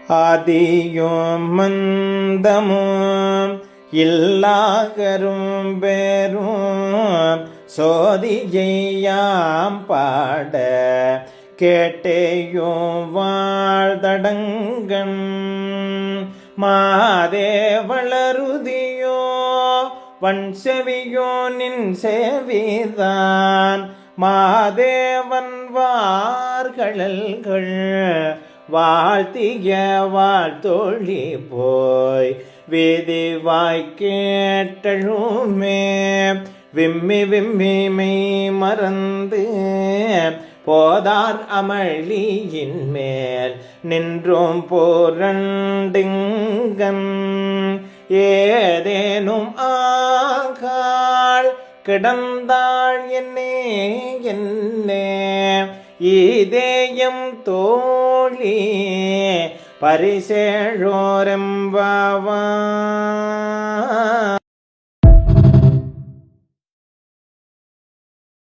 ஆதியும் மந்தமும் இல்லாகரும் பேரும் சோதியையாம் பாட கேட்டேயும் வாழ்தடங்கன் மாதே வளருதியோ வன்செவியோ நின் சேவிதான் மாதேவன் வார்களல்கள் வாழ்த்திய வாழ்த்தொழி போய் விதிவாய் கேட்டழுமே விம்மி விம்மிமை மறந்து போதார் அமளியின் மேல் நின்றும் போரண்டிங்கன் ஏதேனும் ஆகாள் கிடந்தாள் என்னே இதேயம் தோழி பரிசேழோரெம்பாவாய்.